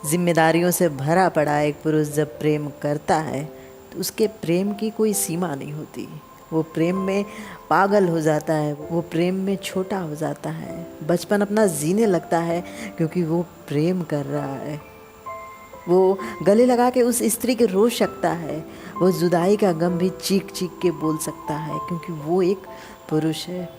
जिम्मेदारियों से भरा पड़ा एक पुरुष जब प्रेम करता है तो उसके प्रेम की कोई सीमा नहीं होती। वो प्रेम में पागल हो जाता है, वो प्रेम में छोटा हो जाता है, बचपन अपना जीने लगता है क्योंकि वो प्रेम कर रहा है। वो गले लगा के उस स्त्री के रो सकता है, वो जुदाई का गम भी चीख चीख के बोल सकता है क्योंकि वो एक पुरुष है।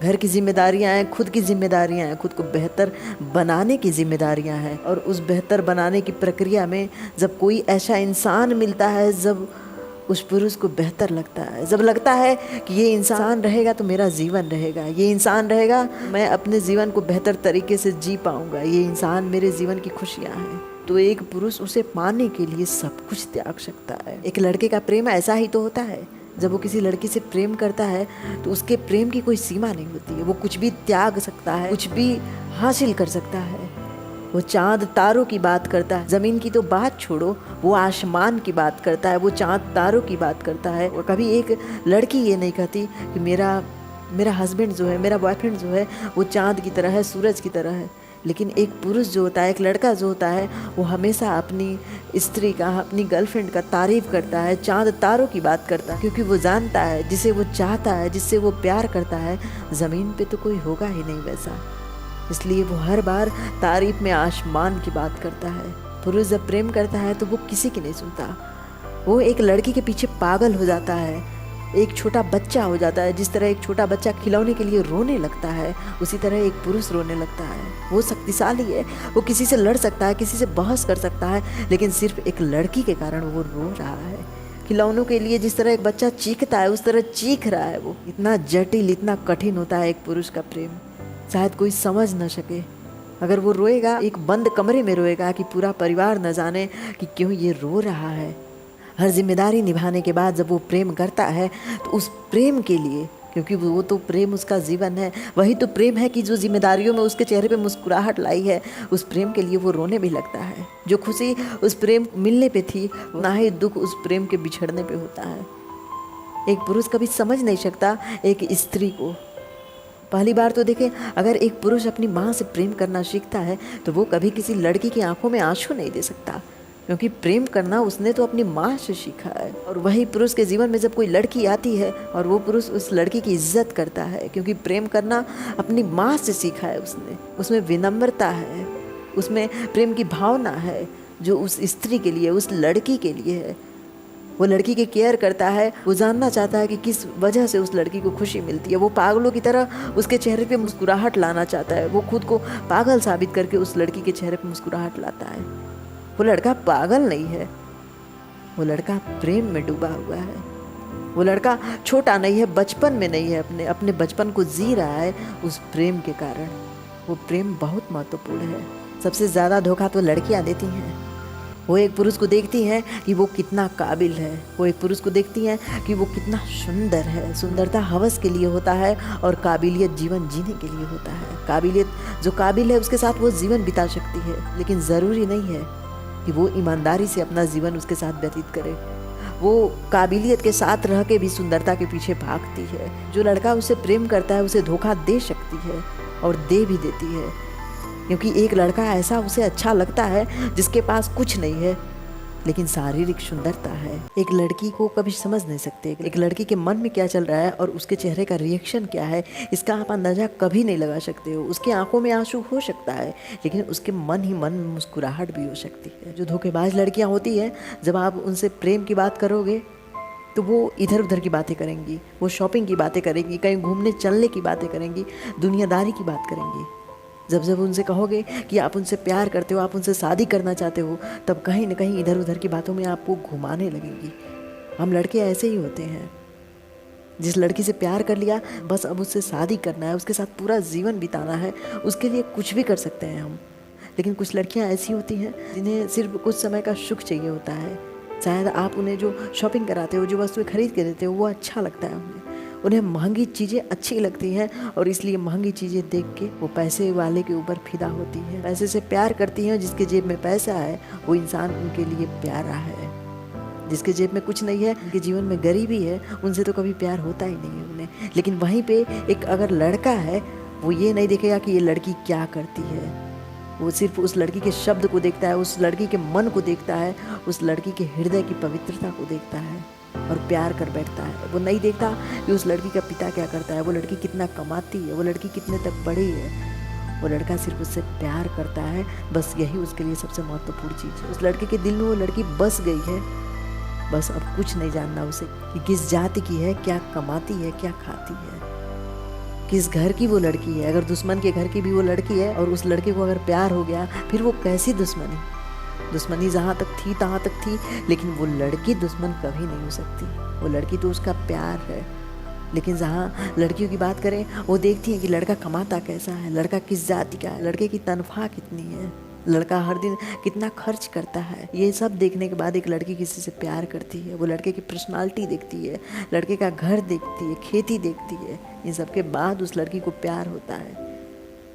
घर की जिम्मेदारियां हैं, खुद की जिम्मेदारियां हैं, खुद को बेहतर बनाने की जिम्मेदारियां हैं। और उस बेहतर बनाने की प्रक्रिया में जब कोई ऐसा इंसान मिलता है, जब उस पुरुष को बेहतर लगता है, जब लगता है कि ये इंसान रहेगा तो मेरा जीवन रहेगा, ये इंसान रहेगा मैं अपने जीवन को बेहतर तरीके से जी पाऊंगा, ये इंसान मेरे जीवन की खुशियाँ हैं, तो एक पुरुष उसे पाने के लिए सब कुछ त्याग सकता है। एक लड़के का प्रेम ऐसा ही तो होता है। जब वो किसी लड़की से प्रेम करता है तो उसके प्रेम की कोई सीमा नहीं होती है। वो कुछ भी त्याग सकता है, कुछ भी हासिल कर सकता है। वो चांद तारों की बात करता है, जमीन की तो बात छोड़ो, वो आसमान की बात करता है, वो चांद तारों की बात करता है। और कभी एक लड़की ये नहीं कहती कि मेरा हस्बैंड जो है, मेरा बॉयफ्रेंड जो है वो चांद की तरह है, सूरज की तरह है। लेकिन एक पुरुष जो होता है, एक लड़का जो होता है, वो हमेशा अपनी स्त्री का, अपनी गर्लफ्रेंड का तारीफ करता है, चांद तारों की बात करता है, क्योंकि वो जानता है जिसे वो चाहता है, जिससे वो प्यार करता है, ज़मीन पे तो कोई होगा ही नहीं वैसा। इसलिए वो हर बार तारीफ में आसमान की बात करता है। पुरुष जब प्रेम करता है तो वो किसी की नहीं सुनता। वो एक लड़की के पीछे पागल हो जाता है, एक छोटा बच्चा हो जाता है। जिस तरह एक छोटा बच्चा खिलौने के लिए रोने लगता है, उसी तरह एक पुरुष रोने लगता है। वो शक्तिशाली है, वो किसी से लड़ सकता है, किसी से बहस कर सकता है, लेकिन सिर्फ एक लड़की के कारण वो रो रहा है। खिलौनों के लिए जिस तरह एक बच्चा चीखता है, उस तरह चीख रहा है वो। इतना जटिल, इतना कठिन होता है एक पुरुष का प्रेम, शायद कोई समझ न सके। अगर वो रोएगा, एक बंद कमरे में रोएगा कि पूरा परिवार न जाने कि क्यों ये रो रहा है। हर जिम्मेदारी निभाने के बाद जब वो प्रेम करता है तो उस प्रेम के लिए, क्योंकि वो तो प्रेम उसका जीवन है, वही तो प्रेम है कि जो जिम्मेदारियों में उसके चेहरे पे मुस्कुराहट लाई है, उस प्रेम के लिए वो रोने भी लगता है। जो खुशी उस प्रेम मिलने पे थी, ना ही दुख उस प्रेम के बिछड़ने पे होता है। एक पुरुष कभी समझ नहीं सकता एक स्त्री को। पहली बार तो देखें, अगर एक पुरुष अपनी माँ से प्रेम करना सीखता है तो वो कभी किसी लड़की की आंखों में आंसू नहीं दे सकता, क्योंकि प्रेम करना उसने तो अपनी माँ से सीखा है। और वही पुरुष के जीवन में जब कोई लड़की आती है और वो पुरुष उस लड़की की इज्जत करता है, क्योंकि प्रेम करना अपनी माँ से सीखा है उसने। उसमें विनम्रता है, उसमें प्रेम की भावना है जो उस स्त्री के लिए, उस लड़की के लिए है। वो लड़की की केयर करता है, वो जानना चाहता है कि किस वजह से उस लड़की को खुशी मिलती है। वो पागलों की तरह उसके चेहरे पे मुस्कुराहट लाना चाहता है। वो खुद को पागल साबित करके उस लड़की के चेहरे पे मुस्कुराहट लाता है। वो लड़का पागल नहीं है, वो लड़का प्रेम में डूबा हुआ है। वो लड़का छोटा नहीं है, बचपन में नहीं है, अपने बचपन को जी रहा है उस प्रेम के कारण। वो प्रेम बहुत महत्वपूर्ण है। सबसे ज़्यादा धोखा तो लड़कियां देती हैं। वो एक पुरुष को देखती हैं कि वो कितना काबिल है, वो एक पुरुष को देखती हैं कि वो कितना सुंदर है। सुंदरता हवस के लिए होता है और काबिलियत जीवन जीने के लिए होता है। काबिलियत, जो काबिल है उसके साथ वो जीवन बिता सकती है, लेकिन ज़रूरी नहीं है कि वो ईमानदारी से अपना जीवन उसके साथ व्यतीत करे। वो काबिलियत के साथ रह के भी सुंदरता के पीछे भागती है। जो लड़का उसे प्रेम करता है उसे धोखा दे सकती है और दे भी देती है, क्योंकि एक लड़का ऐसा उसे अच्छा लगता है जिसके पास कुछ नहीं है लेकिन शारीरिक सुंदरता है। एक लड़की को कभी समझ नहीं सकते एक लड़की के मन में क्या चल रहा है और उसके चेहरे का रिएक्शन क्या है, इसका आप अंदाजा कभी नहीं लगा सकते हो। उसकी आंखों में आंसू हो सकता है, लेकिन उसके मन ही मन में मुस्कुराहट भी हो सकती है। जो धोखेबाज लड़कियां होती हैं, जब आप उनसे प्रेम की बात करोगे तो वो इधर उधर की बातें करेंगी, वो शॉपिंग की बातें करेंगी, कहीं घूमने चलने की बातें करेंगी, दुनियादारी की बात करेंगी। जब उनसे कहोगे कि आप उनसे प्यार करते हो, आप उनसे शादी करना चाहते हो, तब कहीं न कहीं इधर उधर की बातों में आपको घुमाने लगेंगी। हम लड़के ऐसे ही होते हैं। जिस लड़की से प्यार कर लिया, बस अब उससे शादी करना है, उसके साथ पूरा जीवन बिताना है, उसके लिए कुछ भी कर सकते हैं हम। लेकिन कुछ लड़कियां ऐसी होती हैं जिन्हें सिर्फ कुछ समय का सुख चाहिए होता है। शायद आप उन्हें जो शॉपिंग कराते हो, जो वस्तुएं खरीद के देते हो, वो अच्छा लगता है उन्हें महंगी चीज़ें अच्छी लगती हैं और इसलिए महंगी चीज़ें देख के वो पैसे वाले के ऊपर फिदा होती हैं। पैसे से प्यार करती हैं। जिसके जेब में पैसा है वो इंसान उनके लिए प्यारा है। जिसके जेब में कुछ नहीं है, उनके जीवन में गरीबी है, उनसे तो कभी प्यार होता ही नहीं है उन्हें। लेकिन वहीं पे एक अगर लड़का है, वो ये नहीं देखेगा कि ये लड़की क्या करती है, वो सिर्फ उस लड़की के शब्द को देखता है, उस लड़की के मन को देखता है, उस लड़की के हृदय की पवित्रता को देखता है और प्यार कर बैठता है। वो नहीं देखता कि उस लड़की का पिता क्या करता है, वो लड़की कितना कमाती है, वो लड़की कितने तक पढ़ी है। वो लड़का सिर्फ उससे प्यार करता है, बस यही उसके लिए सबसे महत्वपूर्ण चीज़ है। उस लड़के के दिल में वो लड़की बस गई है, बस अब कुछ नहीं जानना उसे कि किस जाति की है, क्या कमाती है, क्या खाती है, किस घर की वो लड़की है। अगर दुश्मन के घर की भी वो लड़की है और उस लड़के को अगर प्यार हो गया, फिर वो कैसी दुश्मनी जहाँ तक थी तहाँ तक थी, लेकिन वो लड़की दुश्मन कभी नहीं हो सकती। वो लड़की तो उसका प्यार है। लेकिन जहाँ लड़कियों की बात करें, वो देखती है कि लड़का कमाता कैसा है, लड़का किस जाति का है, लड़के की तनख्वाह कितनी है, लड़का हर दिन कितना खर्च करता है। ये सब देखने के बाद एक लड़की किसी से प्यार करती है। वो लड़के की पर्सनालिटी देखती है, लड़के का घर देखती है, खेती देखती है। इन सब के बाद उस लड़की को प्यार होता है।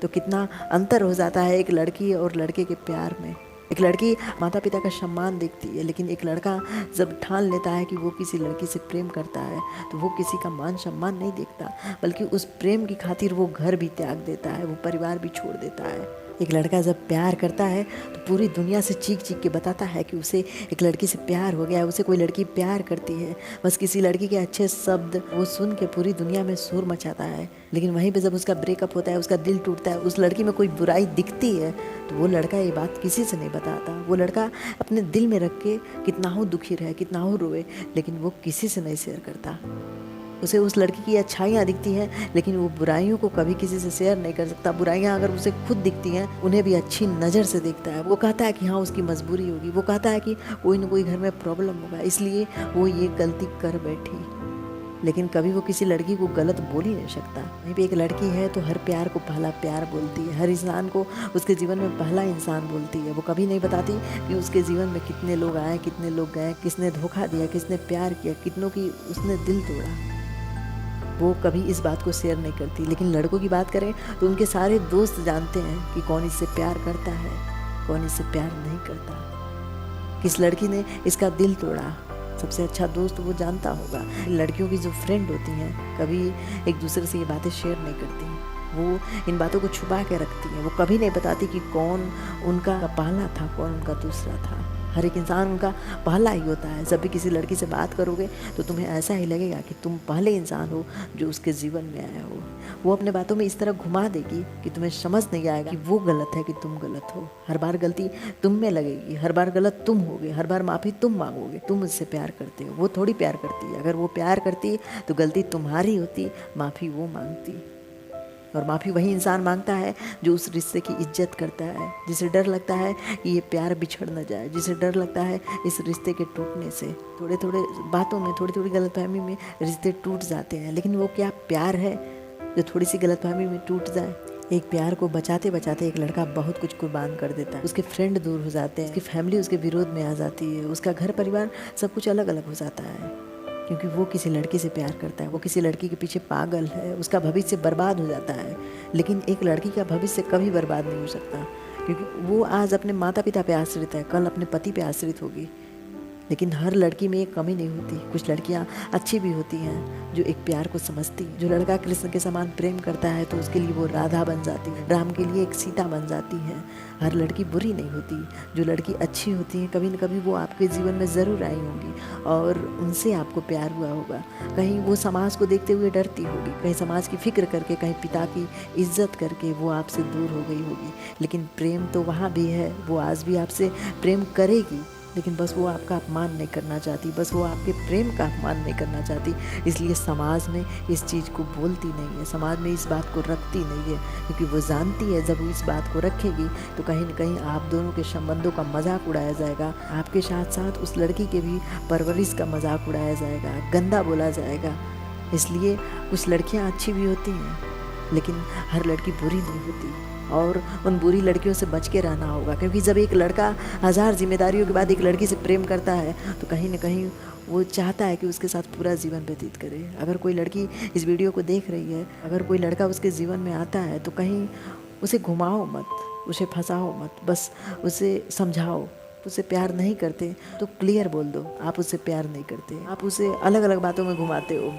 तो कितना अंतर हो जाता है एक लड़की और लड़के के प्यार में। एक लड़की माता पिता का सम्मान देखती है, लेकिन एक लड़का जब ठान लेता है कि वो किसी लड़की से प्रेम करता है, तो वो किसी का मान सम्मान नहीं देखता, बल्कि उस प्रेम की खातिर वो घर भी त्याग देता है, वो परिवार भी छोड़ देता है। एक लड़का जब प्यार करता है तो पूरी दुनिया से चीख चीख के बताता है कि उसे एक लड़की से प्यार हो गया है, उसे कोई लड़की प्यार करती है। बस किसी लड़की के अच्छे शब्द वो सुन के पूरी दुनिया में शोर मचाता है। लेकिन वहीं पे जब उसका ब्रेकअप होता है, उसका दिल टूटता है, उस लड़की में कोई बुराई दिखती है, तो वो लड़का ये बात किसी से नहीं बताता। वो लड़का अपने दिल में रख के कितना हो दुखी रहे, कितना हो रोए, लेकिन वो किसी से नहीं शेयर करता। उसे उस लड़की की अच्छाइयाँ दिखती हैं, लेकिन वो बुराइयों को कभी किसी से शेयर नहीं कर सकता। बुराइयाँ अगर उसे खुद दिखती हैं, उन्हें भी अच्छी नज़र से देखता है। वो कहता है कि हाँ, उसकी मजबूरी होगी, वो कहता है कि कोई ना कोई घर में प्रॉब्लम होगा, इसलिए वो ये गलती कर बैठी। लेकिन कभी वो किसी लड़की को गलत बोल ही नहीं सकता। वहीं पे एक लड़की है तो हर प्यार को पहला प्यार बोलती है, हर इंसान को उसके जीवन में पहला इंसान बोलती है। वो कभी नहीं बताती कि उसके जीवन में कितने लोग आए, कितने लोग गए, किसने धोखा दिया, किसने प्यार किया, कितनों की उसने दिल तोड़ा। वो कभी इस बात को शेयर नहीं करती। लेकिन लड़कों की बात करें तो उनके सारे दोस्त जानते हैं कि कौन इससे प्यार करता है, कौन इससे प्यार नहीं करता, किस लड़की ने इसका दिल तोड़ा। सबसे अच्छा दोस्त वो जानता होगा। लड़कियों की जो फ्रेंड होती हैं, कभी एक दूसरे से ये बातें शेयर नहीं करती, वो इन बातों को छुपा के रखती हैं। वो कभी नहीं बताती कि कौन उनका पहला था, कौन उनका दूसरा था। हर एक इंसान उनका पहला ही होता है। जब भी किसी लड़की से बात करोगे तो तुम्हें ऐसा ही लगेगा कि तुम पहले इंसान हो जो उसके जीवन में आया हो। वो अपने बातों में इस तरह घुमा देगी कि तुम्हें समझ नहीं आएगा कि वो गलत है कि तुम गलत हो। हर बार गलती तुम में लगेगी, हर बार गलत तुम होगे, हर बार माफ़ी तुम मांगोगे। तुम उससे प्यार करते हो, वो थोड़ी प्यार करती है। अगर वो प्यार करती तो गलती तुम्हारी होती, माफ़ी वो मांगती। और माफ़ी वही इंसान मांगता है जो उस रिश्ते की इज्जत करता है, जिसे डर लगता है कि ये प्यार बिछड़ न जाए, जिसे डर लगता है इस रिश्ते के टूटने से। थोड़े थोड़े बातों में, थोड़ी थोड़ी गलतफहमी में रिश्ते टूट जाते हैं, लेकिन वो क्या प्यार है जो थोड़ी सी गलतफहमी में टूट जाए। एक प्यार को बचाते बचाते एक लड़का बहुत कुछ कुर्बान कर देता है। उसके फ्रेंड दूर हो जाते हैं, उसकी फैमिली उसके विरोध में आ जाती है, उसका घर परिवार सब कुछ अलग अलग हो जाता है, क्योंकि वो किसी लड़की से प्यार करता है, वो किसी लड़की के पीछे पागल है, उसका भविष्य बर्बाद हो जाता है। लेकिन एक लड़की का भविष्य कभी बर्बाद नहीं हो सकता, क्योंकि वो आज अपने माता पिता पे आश्रित है, कल अपने पति पे आश्रित होगी। लेकिन हर लड़की में एक कमी नहीं होती। कुछ लड़कियां अच्छी भी होती हैं जो एक प्यार को समझती हैं। जो लड़का कृष्ण के समान प्रेम करता है तो उसके लिए वो राधा बन जाती है, राम के लिए एक सीता बन जाती है। हर लड़की बुरी नहीं होती। जो लड़की अच्छी होती है, कभी न कभी वो आपके जीवन में ज़रूर आई होंगी और उनसे आपको प्यार हुआ होगा। कहीं वो समाज को देखते हुए डरती होगी, कहीं समाज की फिक्र करके, कहीं पिता की इज्जत करके वो आपसे दूर हो गई होगी। लेकिन प्रेम तो वहाँ भी है, वो आज भी आपसे प्रेम करेगी, लेकिन बस वो आपका अपमान नहीं करना चाहती, बस वो आपके प्रेम का अपमान नहीं करना चाहती। इसलिए समाज में इस चीज़ को बोलती नहीं है, समाज में इस बात को रखती नहीं है, क्योंकि वो जानती है जब वो इस बात को रखेगी तो कहीं न कहीं आप दोनों के संबंधों का मजाक उड़ाया जाएगा, आपके साथ साथ उस लड़की के भी परवरिश का मजाक उड़ाया जाएगा, गंदा बोला जाएगा। इसलिए कुछ लड़कियाँ अच्छी भी होती हैं, लेकिन हर लड़की बुरी नहीं होती और उन बुरी लड़कियों से बच के रहना होगा। क्योंकि जब एक लड़का 1000 जिम्मेदारियों के बाद एक लड़की से प्रेम करता है तो कहीं न कहीं वो चाहता है कि उसके साथ पूरा जीवन व्यतीत करे। अगर कोई लड़की इस वीडियो को देख रही है, अगर कोई लड़का उसके जीवन में आता है तो कहीं उसे घुमाओ मत, उसे फंसाओ मत, बस उसे समझाओ। उसे प्यार नहीं करते तो क्लियर बोल दो आप उससे प्यार नहीं करते। आप उसे अलग अलग बातों में घुमाते हो,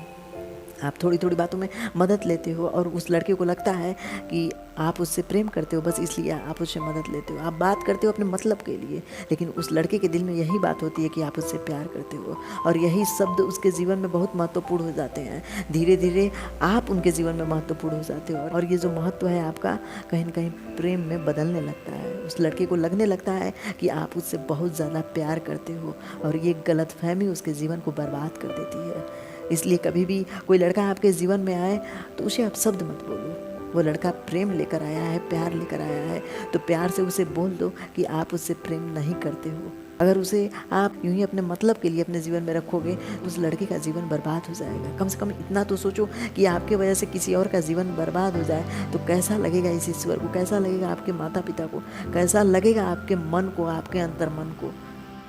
आप थोड़ी थोड़ी बातों में मदद लेते हो और उस लड़के को लगता है कि आप उससे प्रेम करते हो बस इसलिए आप उससे मदद लेते हो, आप बात करते हो अपने मतलब के लिए, लेकिन उस लड़के के दिल में यही बात होती है कि आप उससे प्यार करते हो, और यही शब्द उसके जीवन में बहुत महत्वपूर्ण हो जाते हैं। धीरे धीरे आप उनके जीवन में महत्वपूर्ण हो जाते हो, और ये जो महत्व है आपका कहीं न कहीं प्रेम में बदलने लगता है। उस लड़के को लगने लगता है कि आप उससे बहुत ज़्यादा प्यार करते हो, और ये गलतफहमी उसके जीवन को बर्बाद कर देती है। इसलिए कभी भी कोई लड़का आपके जीवन में आए तो उसे आप शब्द मत बोलो। वो लड़का प्रेम लेकर आया है, प्यार लेकर आया है, तो प्यार से उसे बोल दो कि आप उससे प्रेम नहीं करते हो। अगर उसे आप यूं ही अपने मतलब के लिए अपने जीवन में रखोगे, उस लड़के का जीवन बर्बाद हो जाएगा। कम से कम इतना तो सोचो कि आपके वजह से किसी और का जीवन बर्बाद हो जाए तो कैसा लगेगा इस ईश्वर को, कैसा लगेगा आपके माता पिता को, कैसा लगेगा आपके मन को, आपके अंतर मन को।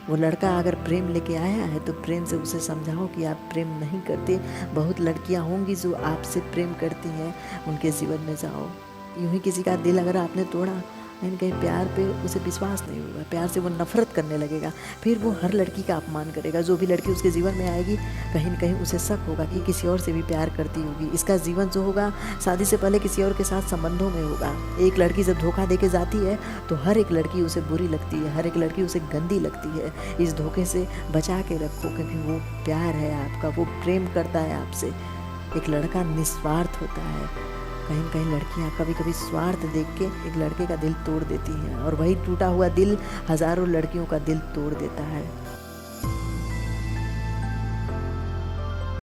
वो लड़का अगर प्रेम लेके आया है तो प्रेम से उसे समझाओ कि आप प्रेम नहीं करते। बहुत लड़कियां होंगी जो आपसे प्रेम करती हैं, उनके जीवन में जाओ। यूं ही किसी का दिल अगर आपने तोड़ा, कहीं कहीं प्यार पे उसे विश्वास नहीं होगा, प्यार से वो नफरत करने लगेगा, फिर वो हर लड़की का अपमान करेगा। जो भी लड़की उसके जीवन में आएगी कहीं न कहीं उसे शक होगा कि किसी और से भी प्यार करती होगी। इसका जीवन जो होगा शादी से पहले किसी और के साथ संबंधों में होगा। एक लड़की जब धोखा दे के जाती है तो हर एक लड़की उसे बुरी लगती है, हर एक लड़की उसे गंदी लगती है। इस धोखे से बचा के रखो, क्योंकि वो प्यार है आपका, वो प्रेम करता है आपसे। एक लड़का निस्वार्थ होता है। कहीं कहीं लड़कियां कभी कभी स्वार्थ देख के एक लड़के का दिल तोड़ देती हैं, और वही टूटा हुआ दिल हज़ारों लड़कियों का दिल तोड़ देता है।